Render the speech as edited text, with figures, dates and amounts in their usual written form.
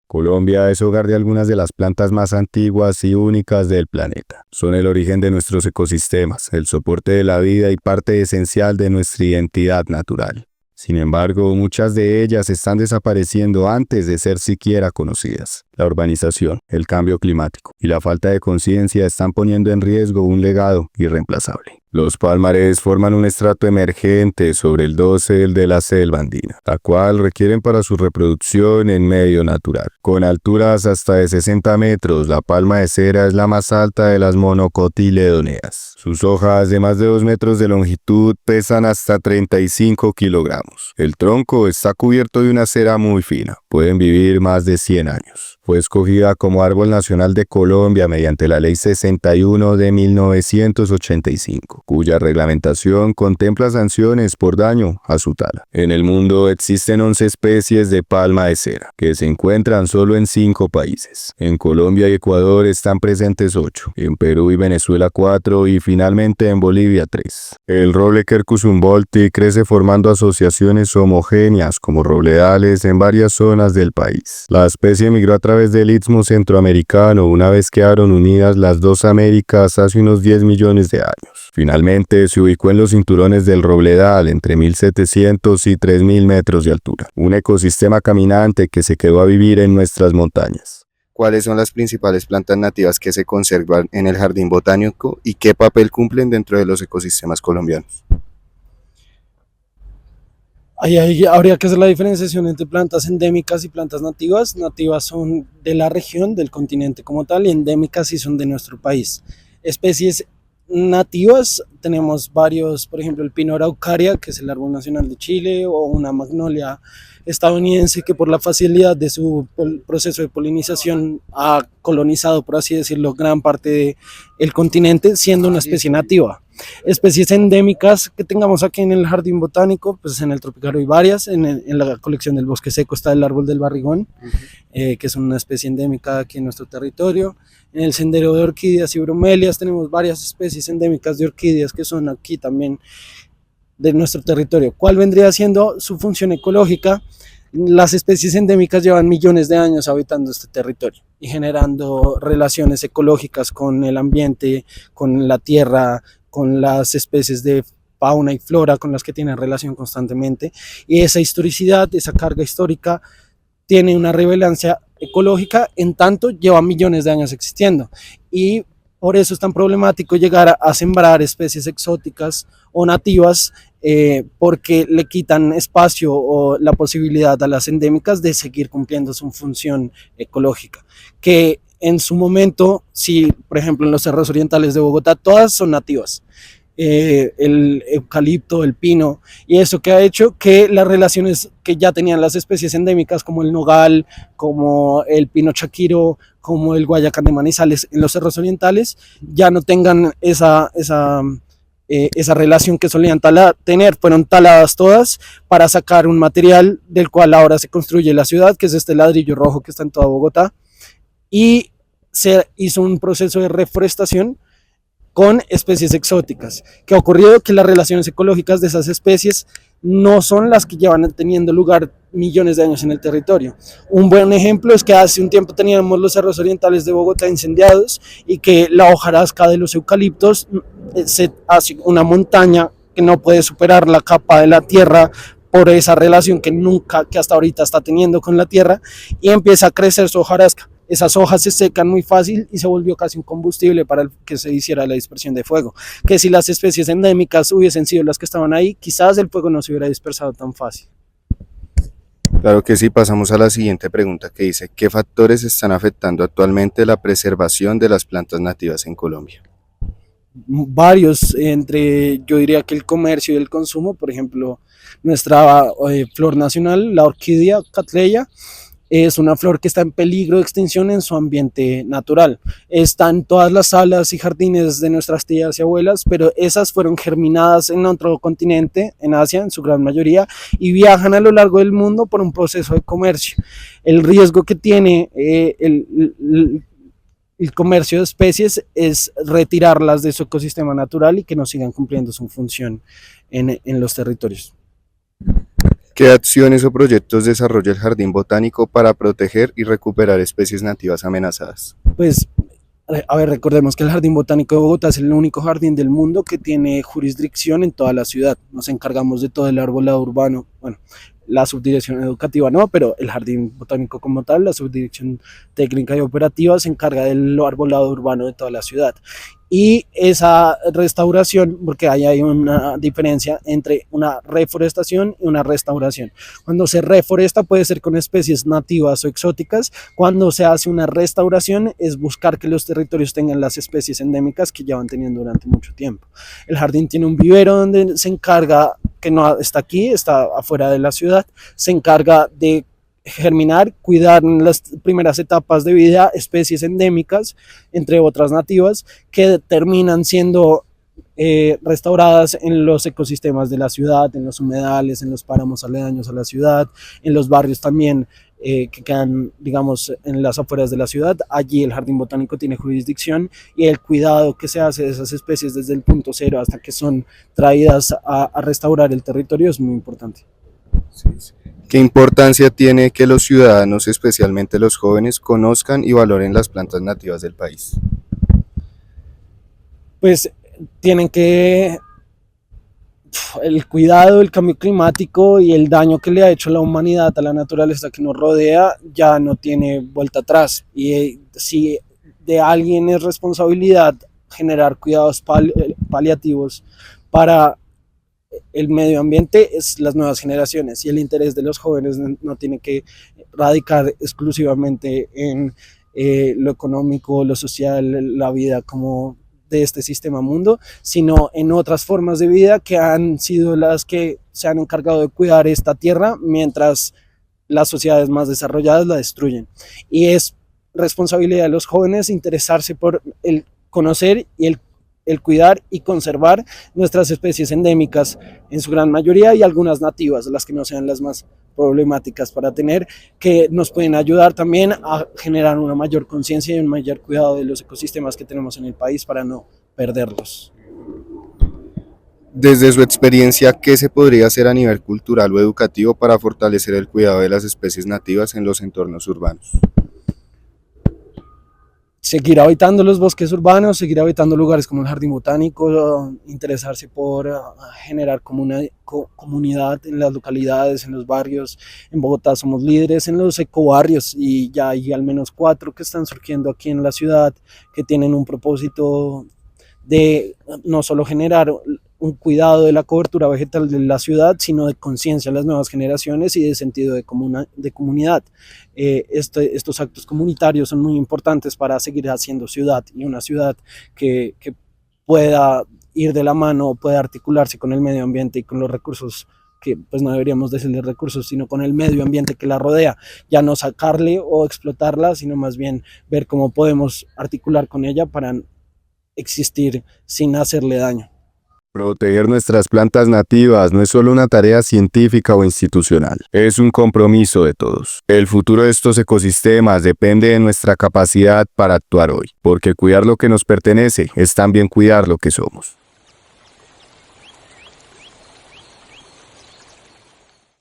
Colombia es hogar de algunas de las plantas más antiguas y únicas del planeta. Son el origen de nuestros ecosistemas, el soporte de la vida y parte esencial de nuestra identidad natural. Sin embargo, muchas de ellas están desapareciendo antes de ser siquiera conocidas. La urbanización, el cambio climático y la falta de conciencia están poniendo en riesgo un legado irreemplazable. Los palmares forman un estrato emergente sobre el dosel de la selva andina, la cual requieren para su reproducción en medio natural. Con alturas hasta de 60 metros, la palma de cera es la más alta de las monocotiledoneas. Sus hojas de más de 2 metros de longitud pesan hasta 35 kilogramos. El tronco está cubierto de una cera muy fina. Pueden vivir más de 100 años. Fue escogida como Árbol Nacional de Colombia mediante la Ley 61 de 1985, cuya reglamentación contempla sanciones por daño a su tala. En el mundo existen 11 especies de palma de cera, que se encuentran solo en 5 países. En Colombia y Ecuador están presentes 8, en Perú y Venezuela 4 y finalmente en Bolivia 3. El roble Quercus humboldti crece formando asociaciones homogéneas como robledales en varias zonas del país. La especie migró a través del Istmo Centroamericano una vez quedaron unidas las dos Américas hace unos 10 millones de años. Finalmente se ubicó en los cinturones del robledal entre 1700 y 3000 metros de altura, un ecosistema caminante que se quedó a vivir en nuestras montañas. ¿Cuáles son las principales plantas nativas que se conservan en el jardín botánico y qué papel cumplen dentro de los ecosistemas colombianos? Ahí habría que hacer la diferenciación entre plantas endémicas y plantas nativas. Nativas son de la región, del continente como tal, y endémicas sí son de nuestro país. Especies nativas tenemos varios, por ejemplo el pino araucaria, que es el árbol nacional de Chile, o una magnolia estadounidense que por la facilidad de su proceso de polinización ha colonizado, por así decirlo, gran parte del continente, siendo una especie nativa. Especies endémicas que tengamos aquí en el jardín botánico, pues en el tropical hay varias. En la colección del bosque seco está el árbol del barrigón, que es una especie endémica aquí en nuestro territorio. En el sendero de orquídeas y bromelias tenemos varias especies endémicas de orquídeas que son aquí también de nuestro territorio. ¿Cuál vendría siendo su función ecológica? Las especies endémicas llevan millones de años habitando este territorio y generando relaciones ecológicas con el ambiente, con la tierra, con las especies de fauna y flora con las que tienen relación constantemente, y esa historicidad, esa carga histórica tiene una relevancia ecológica, en tanto lleva millones de años existiendo, y por eso es tan problemático llegar a sembrar especies exóticas o nativas, porque le quitan espacio o la posibilidad a las endémicas de seguir cumpliendo su función ecológica, que en su momento, si por ejemplo en los cerros orientales de Bogotá, todas son nativas, el eucalipto, el pino, y eso que ha hecho que las relaciones que ya tenían las especies endémicas como el nogal, como el pino chaquiro, como el guayacán de Manizales en los cerros orientales, ya no tengan esa relación que solían tener. Fueron taladas todas para sacar un material del cual ahora se construye la ciudad, que es este ladrillo rojo que está en toda Bogotá, y se hizo un proceso de reforestación con especies exóticas. ¿Qué ha ocurrido? Que las relaciones ecológicas de esas especies no son las que llevan teniendo lugar millones de años en el territorio. Un buen ejemplo es que hace un tiempo teníamos los cerros orientales de Bogotá incendiados y que la hojarasca de los eucaliptos se hace una montaña que no puede superar la capa de la tierra por esa relación que hasta ahorita está teniendo con la tierra, y empieza a crecer su hojarasca. Esas hojas se secan muy fácil y se volvió casi un combustible para que se hiciera la dispersión de fuego, que si las especies endémicas hubiesen sido las que estaban ahí, quizás el fuego no se hubiera dispersado tan fácil. Claro que sí, pasamos a la siguiente pregunta que dice, ¿qué factores están afectando actualmente la preservación de las plantas nativas en Colombia? Varios, yo diría que el comercio y el consumo. Por ejemplo, nuestra flor nacional, la orquídea Cattleya, es una flor que está en peligro de extinción en su ambiente natural. Están todas las salas y jardines de nuestras tías y abuelas, pero esas fueron germinadas en otro continente, en Asia en su gran mayoría, y viajan a lo largo del mundo por un proceso de comercio. El riesgo que tiene el comercio de especies es retirarlas de su ecosistema natural y que no sigan cumpliendo su función en los territorios. ¿Qué acciones o proyectos desarrolla el Jardín Botánico para proteger y recuperar especies nativas amenazadas? Pues, a ver, recordemos que el Jardín Botánico de Bogotá es el único jardín del mundo que tiene jurisdicción en toda la ciudad. Nos encargamos de todo el arbolado urbano, bueno, la subdirección educativa no, pero el Jardín Botánico como tal, la subdirección técnica y operativa se encarga del arbolado urbano de toda la ciudad. Y esa restauración, porque ahí hay una diferencia entre una reforestación y una restauración. Cuando se reforesta puede ser con especies nativas o exóticas. Cuando se hace una restauración es buscar que los territorios tengan las especies endémicas que llevan teniendo durante mucho tiempo. El jardín tiene un vivero donde se encarga, que no está aquí, está afuera de la ciudad, se encarga de germinar, cuidar en las primeras etapas de vida especies endémicas, entre otras nativas, que terminan siendo restauradas en los ecosistemas de la ciudad, en los humedales, en los páramos aledaños a la ciudad, en los barrios también que quedan, digamos, en las afueras de la ciudad. Allí el Jardín Botánico tiene jurisdicción y el cuidado que se hace de esas especies desde el punto cero hasta que son traídas a restaurar el territorio es muy importante. Sí, sí. ¿Qué importancia tiene que los ciudadanos, especialmente los jóvenes, conozcan y valoren las plantas nativas del país? Pues tienen que el cuidado del cambio climático y el daño que le ha hecho la humanidad a la naturaleza que nos rodea ya no tiene vuelta atrás. Y si de alguien es responsabilidad generar cuidados paliativos para el medio ambiente, es las nuevas generaciones, y el interés de los jóvenes no tiene que radicar exclusivamente en lo económico, lo social, la vida como de este sistema mundo, sino en otras formas de vida que han sido las que se han encargado de cuidar esta tierra mientras las sociedades más desarrolladas la destruyen. Y es responsabilidad de los jóvenes interesarse por el conocer y el cuidar y conservar nuestras especies endémicas en su gran mayoría, y algunas nativas, las que no sean las más problemáticas para tener, que nos pueden ayudar también a generar una mayor conciencia y un mayor cuidado de los ecosistemas que tenemos en el país para no perderlos. Desde su experiencia, ¿qué se podría hacer a nivel cultural o educativo para fortalecer el cuidado de las especies nativas en los entornos urbanos? Seguir habitando los bosques urbanos, seguir habitando lugares como el Jardín Botánico, interesarse por generar comunidad en las localidades, en los barrios. En Bogotá somos líderes en los ecobarrios y ya hay al menos 4 que están surgiendo aquí en la ciudad que tienen un propósito de no solo generar un cuidado de la cobertura vegetal de la ciudad, sino de conciencia a las nuevas generaciones y de sentido de comunidad. Estos actos comunitarios son muy importantes para seguir haciendo ciudad, y una ciudad que pueda ir de la mano, pueda articularse con el medio ambiente y con los recursos que pues no deberíamos decirle recursos, sino con el medio ambiente que la rodea, ya no sacarle o explotarla, sino más bien ver cómo podemos articular con ella para existir sin hacerle daño. Proteger nuestras plantas nativas no es solo una tarea científica o institucional, es un compromiso de todos. El futuro de estos ecosistemas depende de nuestra capacidad para actuar hoy, porque cuidar lo que nos pertenece es también cuidar lo que somos.